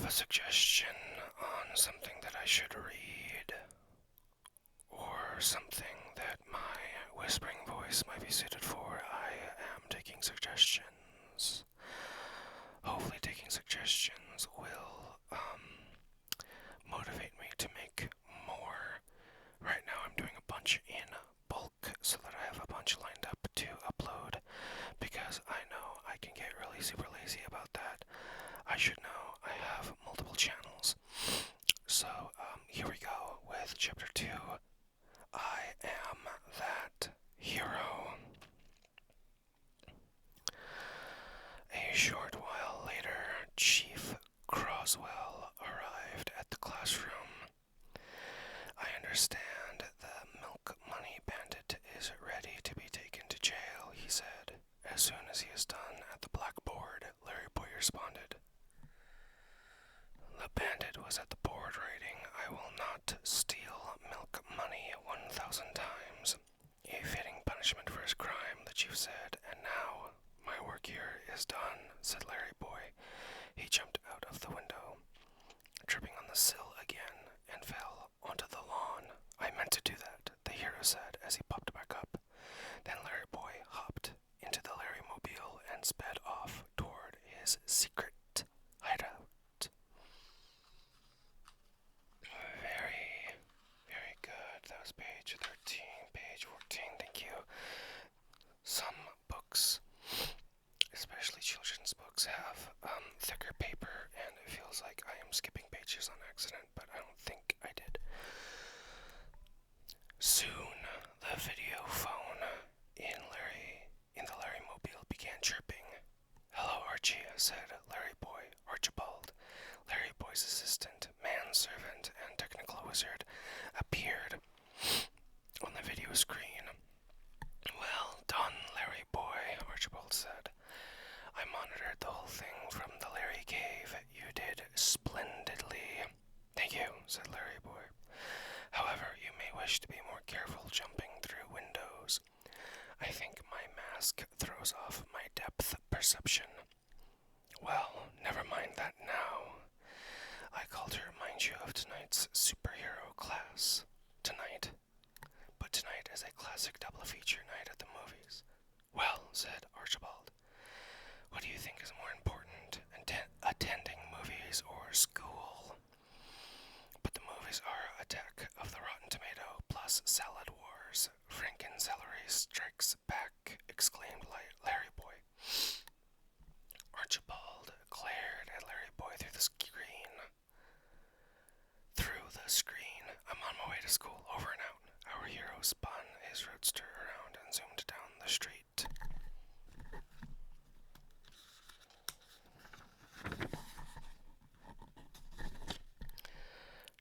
a suggestion on something that I should read, or something that my whispering voice might be suited for, I am taking suggestions. Hopefully taking suggestions will motivate me to make more. Right now I'm doing a bunch in bulk so that I have a bunch lined up to upload, because I know I can get really super lazy about that. I should know I have multiple channels. So here we go with chapter 2. I am that hero. A short while later, Chief Croswell arrived at the classroom. I understand the milk money bandit is ready to be taken to jail, he said. As soon as he is done at the blackboard, Larryboy responded. The bandit was at the board writing, "I will not steal milk money 1,000 times. A fitting punishment for his crime," the chief said. "And now, my work here is done," said Larryboy. He jumped out of the window, tripping on the sill again, and fell onto the lawn. "I meant to do that," the hero said as he popped back up. Then Larryboy hopped into the Larrymobile and sped off toward his secret hideout. Very, very good. That was page 13, page 14, thank you. Some books, especially children's books, have thicker paper, and it feels like I am skipping pages on accident, but I don't think I did. Soon, the video phone in the Larrymobile began chirping. "Hello, Archie," said Larryboy. Archibald, Larryboy's assistant, manservant, and technical wizard, appeared on the video screen. "Well done, Larryboy," Archibald said. "I monitored the whole thing from the Larry cave. You did splendidly." "Thank you," said Larryboy. "However, you may wish to be more careful jumping through windows. I think my mask throws off my depth perception." "Well, never mind that now. I called to remind you of tonight's superhero class. Tonight? But tonight is a classic double feature night at the movies." "Well," said Archibald, "what do you think is more important, attending movies or school?" "But the movies are Attack of the Rotten Tomato plus Salad Wars. Franken-celery strikes back," exclaimed Larryboy. Archibald glared at Larryboy through the screen. "I'm on my way to school. Over and out." Our hero spun his roadster around and zoomed down the street.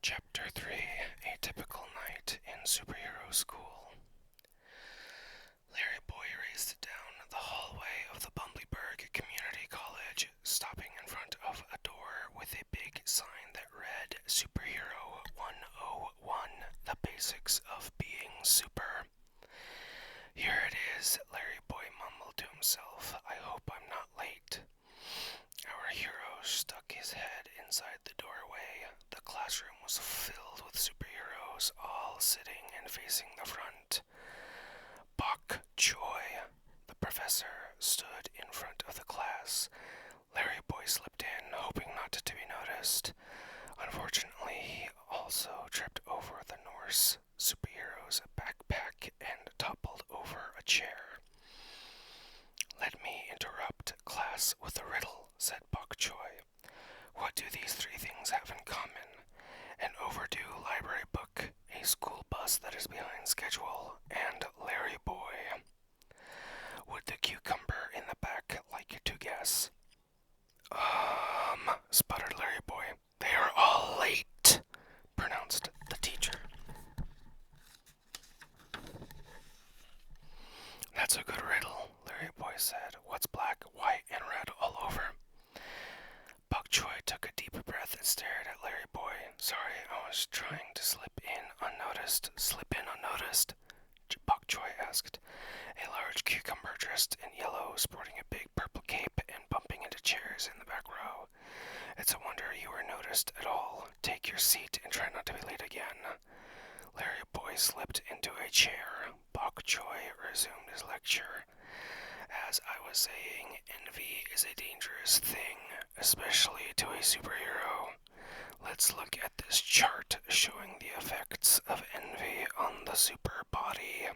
Chapter 3. A typical night in superhero school. Larryboy raced down the hallway of the Bumbleberg Community College, stopping in front of a door with a big sign that read Superhero 101, the basics of being super. "Here it is," Larryboy mumbled to himself. "I hope I'm not late." Our hero stuck his head inside the doorway. The classroom was filled with superheroes, all sitting and facing the front. Bok Choy, the professor, stood in front of the class. Larryboy slipped in, hoping not to be noticed. Unfortunately, he also tripped over the Norse superhero's backpack and toppled over a chair. "Let me interrupt class with a riddle," said Bok Choy. "What do these three things have in common? An overdue library book, a school bus that is behind schedule, and Larryboy. Would the cucumber in the back like to guess?" Sputtered Larryboy. "They are all late," pronounced the teacher. "That's a good riddle," Larryboy said. "What's black, white, and red all over?" Bok Choy took a deep breath and stared at Larryboy. "Sorry, I was trying to slip in unnoticed." "Slip in unnoticed?" Bok Choy asked. A large cucumber dressed in yellow, sporting a big purple cape and bumping into chairs in the back row. It's a wonder you were noticed at all. Take your seat and try not to be late again. Larryboy slipped into a chair. Bok Choy resumed his lecture. As I was saying, envy is a dangerous thing, especially to a superhero. Let's look at this chart showing the effects of envy on the super body.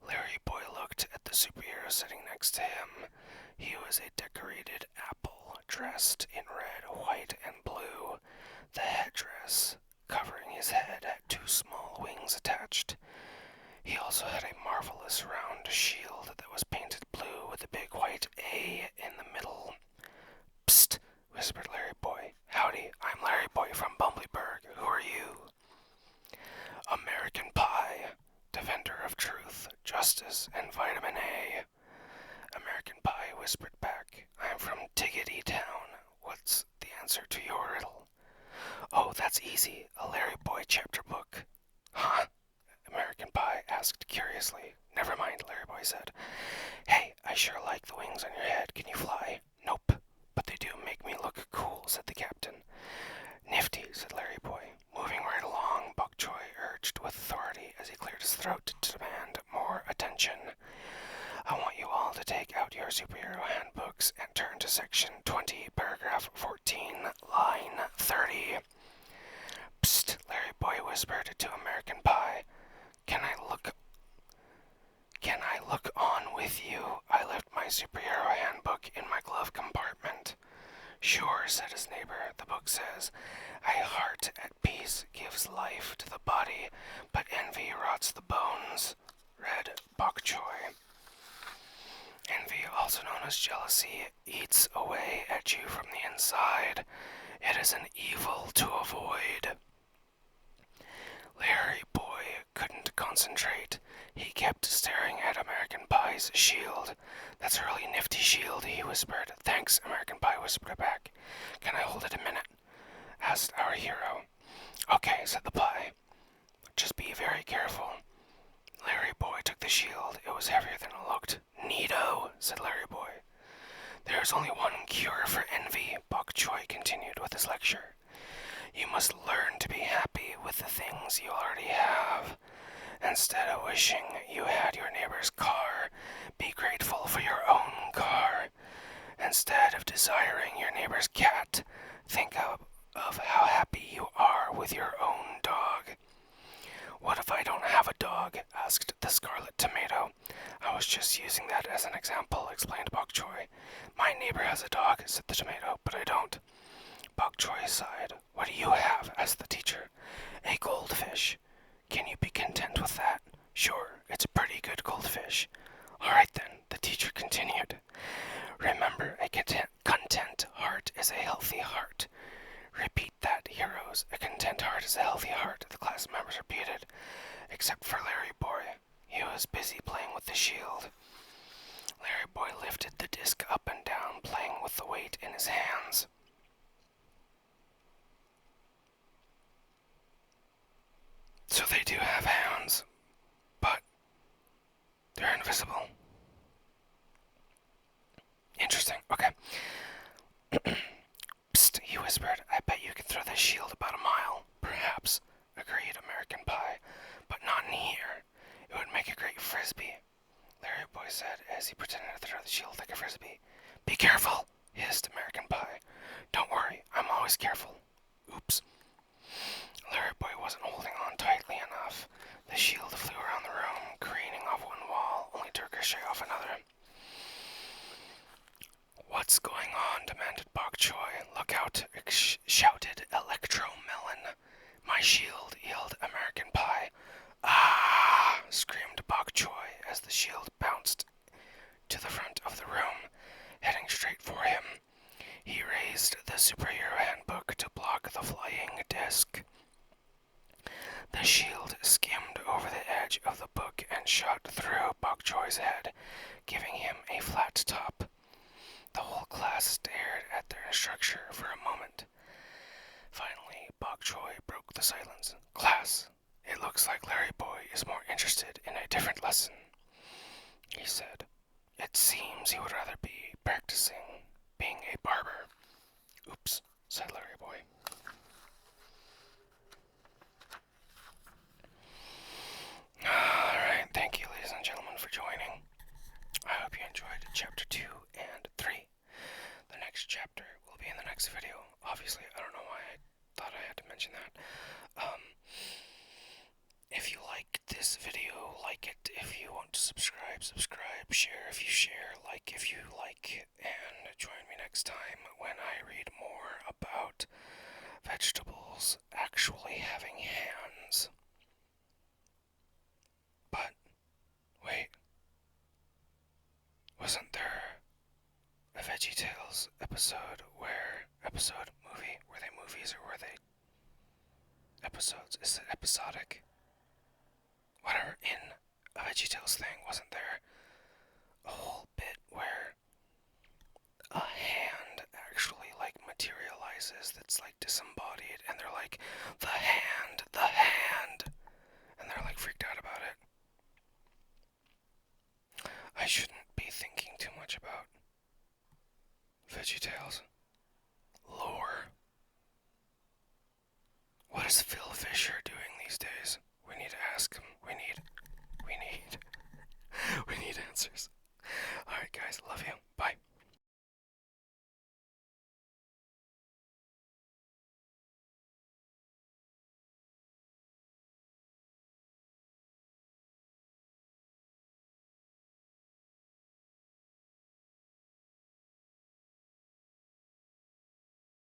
Larryboy looked at the superhero sitting next to him. He was a decorated apple, dressed in red, white, and blue. The headdress covering his head had two small wings attached. He also had a marvelous round shield that was painted blue with a big white A in the middle. Psst, whispered Larryboy. Howdy, I'm Larryboy from Bumbleberg. Who are you? American Pie, defender of truth, justice, and vitamin A. American Pie whispered back, I'm from Tiggity Town. What's the answer to your riddle? Oh, that's easy. A Larryboy chapter book. Huh? American Pie asked curiously. Never mind, Larryboy said. Hey, I sure like the wings on your head. Can you fly? Nope, but they do make me look cool, said the captain. Nifty, said Larryboy. Moving right along, Bok Choy urged with authority as he cleared his throat to demand more attention. I want you all to take out your superhero handbooks and turn to section 20, paragraph 14, line 30. Psst, Larryboy whispered to American Pie. Can I look on with you? I left my superhero handbook in my glove compartment. Sure, said his neighbor. The book says, a heart at peace gives life to the body, but envy rots the bones. Read Bok Choy. Envy, also known as jealousy, eats away at you from the inside. It is an evil to avoid. Larryboy couldn't concentrate. He kept staring at American Pie's shield. That's a really nifty shield, he whispered. Thanks, American Pie whispered back. Can I hold it a minute? Asked our hero. Okay, said the pie. Just be very careful. Larryboy took the shield. It was heavier than it looked. Neato, said Larryboy. There's only one cure for envy, Bok Choy continued with his lecture. You must learn to be happy with the things you already have. Instead of wishing you had your neighbor's car, be grateful for your own car. Instead of desiring your neighbor's cat, think of how happy you are with your own dog. What if I don't have a dog? Asked the Scarlet Tomato. I was just using that as an example, explained Bok Choy. My neighbor has a dog, said the tomato, but I don't. Bok Choy sighed. What do you have? Asked the teacher. A goldfish. Can you be content with that? Sure, it's a pretty good goldfish. All right then, the teacher continued. Remember, a content heart is a healthy heart. Repeat that, heroes. A content heart is a healthy heart, the class members repeated, except for Larryboy. He was busy playing with the shield. Larryboy lifted the disc up and down, playing with the weight in his hands. So they do have hands, but they're invisible. Interesting. Okay. Psst, he whispered. I bet you can throw this shield about a mile. Perhaps, agreed American Pie, but not in here. It would make a great frisbee, Larryboy said as he pretended to throw the shield like a frisbee. Be careful, hissed American Pie. Don't worry, I'm always careful. Oops. Larryboy wasn't holding on tightly enough. The shield flew around the room, careening off one wall, only to ricochet off another. What's going on? Demanded Bok Choy. Look out, shouted Electro Melon. My shield, yelled American Pie. Ah! Screamed Bok Choy as the shield bounced to the front of the room, heading straight for him. He raised the superhero handbook to block the flying disc. The shield skimmed over the edge of the book and shot through Bok Choy's head, giving him a flat top. The whole class stared at their instructor for a moment. Finally, Bok Choy broke the silence. Class, it looks like Larryboy is more interested in a different lesson, he said. It seems he would rather be practicing being a barber. Oops. said Larryboy. Alright, thank you, ladies and gentlemen, for joining. I hope you enjoyed chapter 2 and 3. The next chapter will be in the next video. Obviously, I don't know why I thought I had to mention that. If you like this video, like it. If you want to subscribe, subscribe. Share if you share. Like if you like. And join me next time when I read more about vegetables actually having hands. But, wait. Wasn't there a VeggieTales movie? Were they movies or were they episodes? Is it episodic? Whatever, in a VeggieTales thing, wasn't there a whole bit where a ham